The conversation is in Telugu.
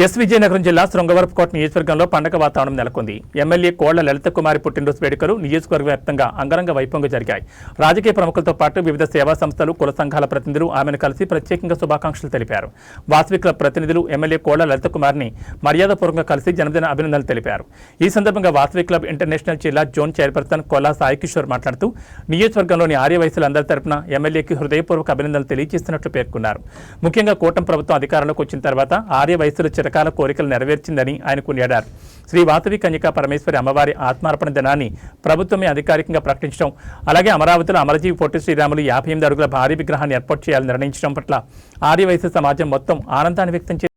ఎస్ విజయనగరం జిల్లా శృంగవరపుకోట నియోజకవర్గంలో పండగ వాతావరణం నెలకొంది. ఎమ్మెల్యే కోళ్ల లలిత కుమారి పుట్టినరోజు వేడుకలు నియోజకవర్గ వ్యాప్తంగా అంగరంగ వైభవంగా జరిగాయి. రాజకీయ ప్రముఖులతో పాటు వివిధ సేవా సంస్థలు, కుల సంఘాల ప్రతినిధులు ఆమెను కలిసి ప్రత్యేకంగా శుభాకాంక్షలు తెలిపారు. వాసవి క్లబ్ ప్రతినిధులు ఎమ్మెల్యే కోళ్ల లలిత కుమారిని మర్యాదపూర్వకంగా కలిసి జన్మదిన అభినందనలు తెలిపారు. ఈ సందర్భంగా వాసవి క్లబ్ ఇంటర్నేషనల్ జిల్లా జోన్ చైర్పర్సన్ కొల్లా సాయి కిషోర్ మాట్లాడుతూ నియోజకవర్గంలోని ఆర్య వయసులందరి తరపున ఎమ్మెల్యేకి హృదయపూర్వక అభినందనలు తెలియజేస్తున్నట్లు పేర్కొన్నారు. ముఖ్యంగా కూటమి ప్రభుత్వం అధికారంలోకి వచ్చిన తర్వాత ఆర్య వయసుల చిరకాల కోరికలు నెరవేర్చిందని ఆయన కొనియాడారు. శ్రీ వాసవి కన్యకా పరమేశ్వరి అమ్మవారి ఆత్మార్పణ దినాన్ని ప్రభుత్వమే అధికారికంగా ప్రకటించడం, అలాగే అమరావతిలో అమరజీవి పొట్టి శ్రీరాములు 58 అడుగుల భారీ విగ్రహాన్ని ఏర్పాటు చేయాలని నిర్ణయించడం పట్ల ఆర్య వయసు సమాజం మొత్తం ఆనందాన్ని వ్యక్తం చేసింది.